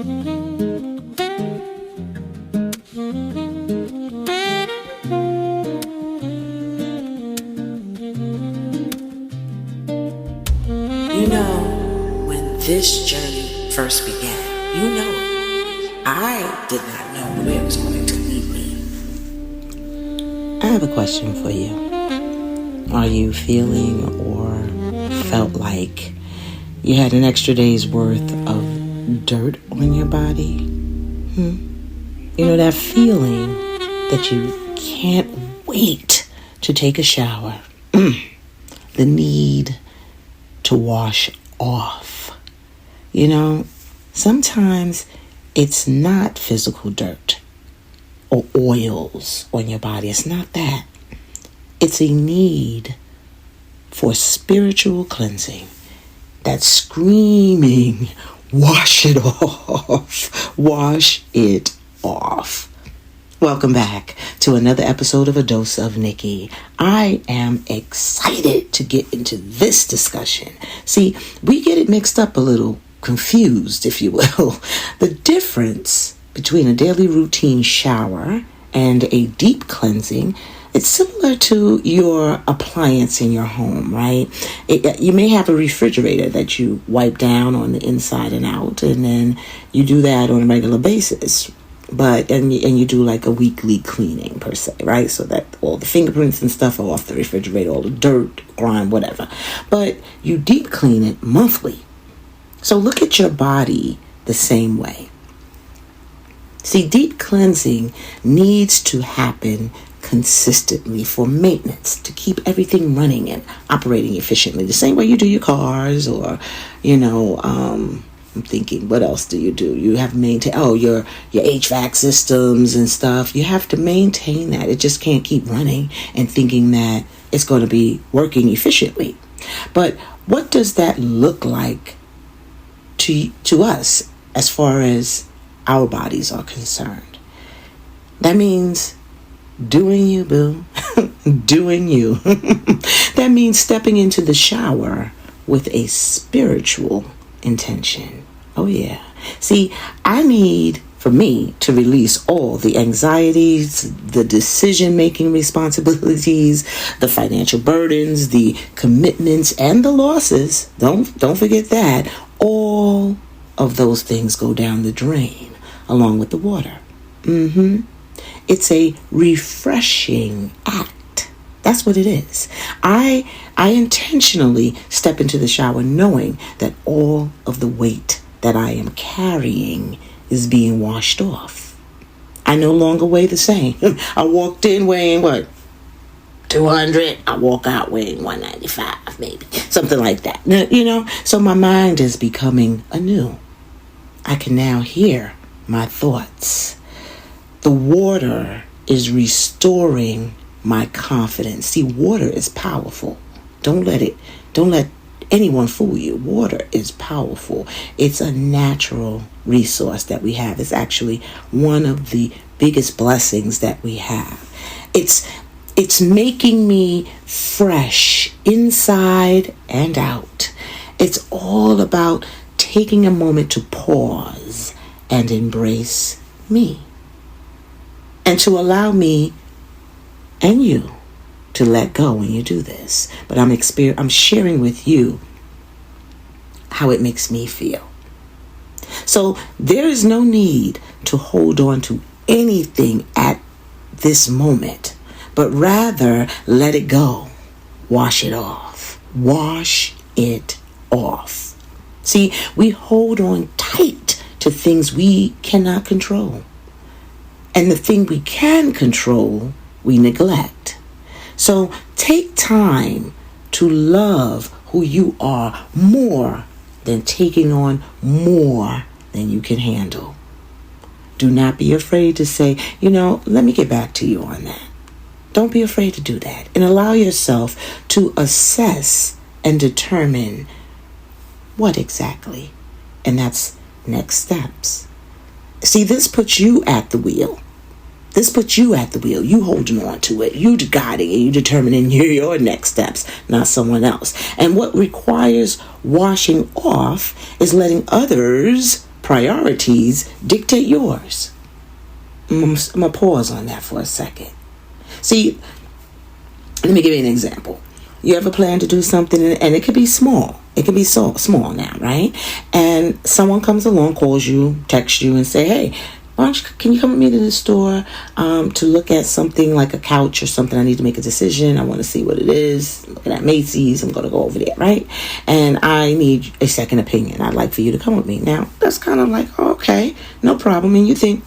You know, when this journey first began, I did not know where it was going to lead me. I have a question for you. Are you feeling or felt like you had an extra day's worth of dirt on your body? You know, that feeling that you can't wait to take a shower. The need to wash off. You know, sometimes it's not physical dirt or oils on your body. It's not that. It's a need for spiritual cleansing that's screaming, wash it off, wash it off. Welcome back to another episode of A Dose of Nicki. I am excited to get into this discussion. See, we get it mixed up a little, confused, if you will. The difference between a daily routine shower and a deep cleansing, it's similar to your appliance in your home, right? You may have a refrigerator that you wipe down on the inside and out, and then you do that on a regular basis. And you do like a weekly cleaning per se, right? So that all the fingerprints and stuff are off the refrigerator, all the dirt, grime, whatever. But you deep clean it monthly. So look at your body the same way. See, deep cleansing needs to happen consistently for maintenance, to keep everything running and operating efficiently. The same way you do your cars, or, I'm thinking, what else do? You have to maintain, your HVAC systems and stuff. You have to maintain that. It just can't keep running and thinking that it's going to be working efficiently. But what does that look like to us as far as our bodies are concerned? That means doing you, boo. Doing you. That means stepping into the shower with a spiritual intention. Oh yeah. See, I need for me to release all the anxieties, the decision-making responsibilities, the financial burdens, the commitments, and the losses. Don't forget that. All of those things go down the drain along with the water. It's a refreshing act. That's what it is. I intentionally step into the shower knowing that all of the weight that I am carrying is being washed off. I no longer weigh the same. I walked in weighing 200. I walk out weighing 195, maybe. Something like that. So my mind is becoming anew. I can now hear my thoughts. The water is restoring my confidence. See, water is powerful. Don't let anyone fool you. Water is powerful. It's a natural resource that we have. It's actually one of the biggest blessings that we have. It's making me fresh inside and out. It's all about taking a moment to pause and embrace me, and to allow me and you to let go when you do this. But I'm sharing with you how it makes me feel. So there is no need to hold on to anything at this moment, but rather let it go. Wash it off. Wash it off. See, we hold on tight to things we cannot control. And the thing we can control, we neglect. So take time to love who you are more than taking on more than you can handle. Do not be afraid to say, let me get back to you on that. Don't be afraid to do that, and allow yourself to assess and determine what exactly. And that's next steps. See, this puts you at the wheel. You holding on to it. You guiding it. You determining your next steps, not someone else. And what requires washing off is letting others priorities dictate yours. I'm going to pause on that for a second. See, let me give you an example. You ever plan to do something, and it could be small. It could be so small now, right? And someone comes along, calls you, texts you, and say, hey, can you come with me to the store to look at something like a couch or something? I need to make a decision. I want to see what it is. Looking at Macy's, I'm going to go over there, right? And I need a second opinion. I'd like for you to come with me. Now, that's kind of like, okay, no problem. And you think,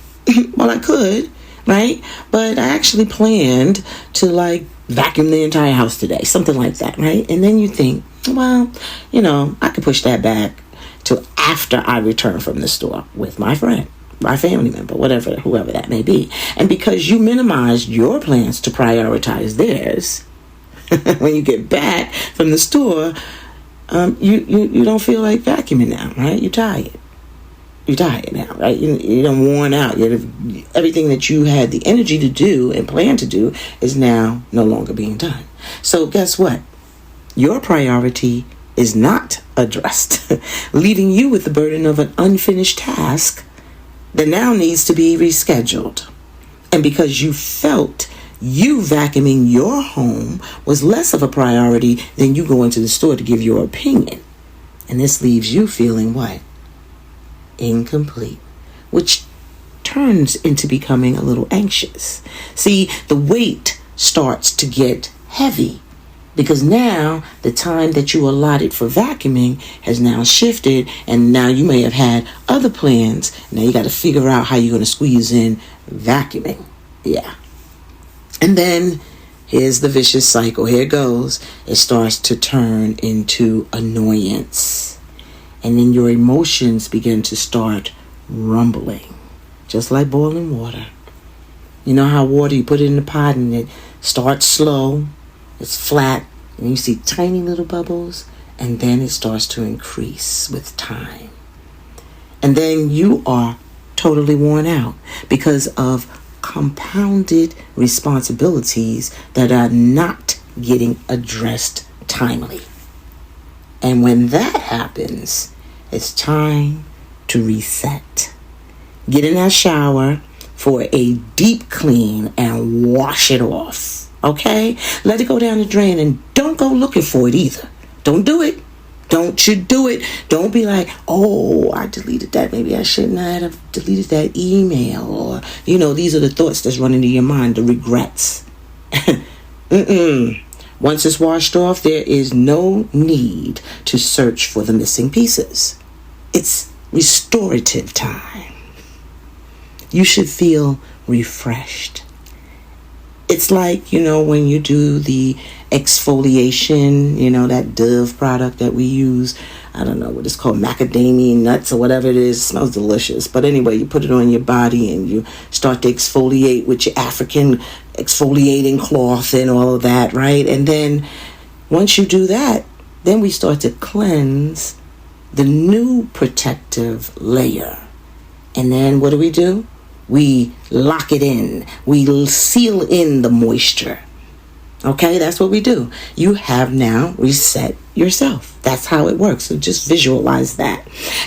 well, I could, right? But I actually planned to vacuum the entire house today, something like that, right? And then you think, well, I could push that back to after I return from the store with my friend, my family member, whoever that may be. And because you minimized your plans to prioritize theirs, when you get back from the store, you don't feel like vacuuming now, right? You're tired. You're tired now, right? You're done worn out. Everything that you had the energy to do and plan to do is now no longer being done. So guess what? Your priority is not addressed, leaving you with the burden of an unfinished task that now needs to be rescheduled. And because you felt you vacuuming your home was less of a priority than you going to the store to give your opinion. And this leaves you feeling what? Incomplete, which turns into becoming a little anxious. See, the weight starts to get heavy because now the time that you allotted for vacuuming has now shifted, and now you may have had other plans. Now you got to figure out how you're going to squeeze in vacuuming. Yeah. And then here's the vicious cycle. Here it goes. It starts to turn into annoyance. And then your emotions begin to start rumbling, just like boiling water. You know how water, you put it in the pot and it starts slow, it's flat, and you see tiny little bubbles, and then it starts to increase with time. And then you are totally worn out because of compounded responsibilities that are not getting addressed timely. And when that happens, it's time to reset. Get in that shower for a deep clean and wash it off. Okay? Let it go down the drain and don't go looking for it either. Don't do it. Don't you do it. Don't be like, oh, I deleted that. Maybe I shouldn't have deleted that email. Or, these are the thoughts that's running through your mind, the regrets. Once it's washed off, there is no need to search for the missing pieces. It's restorative time. You should feel refreshed. It's like, when you do the exfoliation, that Dove product that we use. I don't know what it's called, macadamia nuts or whatever it is. It smells delicious. But anyway, you put it on your body and you start to exfoliate with your African exfoliating cloth and all of that, right? And then once you do that, then we start to cleanse the new protective layer. And then what do? We lock it in. We seal in the moisture. Okay, that's what we do. You have now reset yourself. That's how it works. So just visualize that.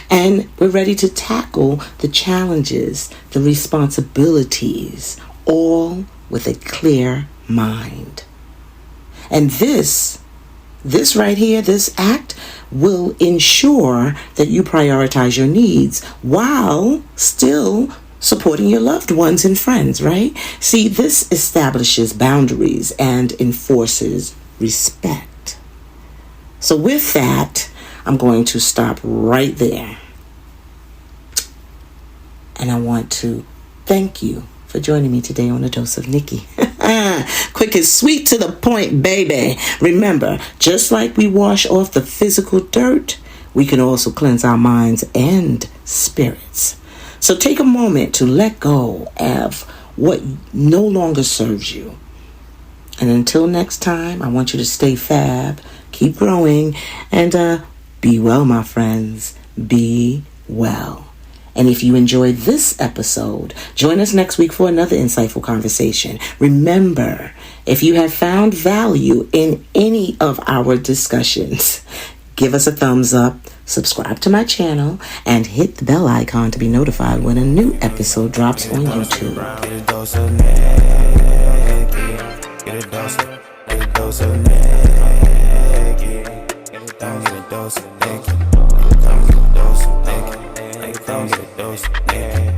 And we're ready to tackle the challenges, the responsibilities, all with a clear mind. And this right here, this act will ensure that you prioritize your needs while still supporting your loved ones and friends, right? See, this establishes boundaries and enforces respect. So with that, I'm going to stop right there. And I want to thank you for joining me today on A Dose of Nicki. Quick and sweet to the point, baby. Remember, just like we wash off the physical dirt, we can also cleanse our minds and spirits. So take a moment to let go of what no longer serves you. And until next time, I want you to stay fab, keep growing, and be well, my friends. Be well. And if you enjoyed this episode, join us next week for another insightful conversation. Remember, if you have found value in any of our discussions, give us a thumbs up, subscribe to my channel, and hit the bell icon to be notified when a new episode drops on YouTube. Get a dose of Nicki. Get a dose of Nicki. Come get a dose of Nicki. Come get a dose of Nicki. Come get a dose of Nicki.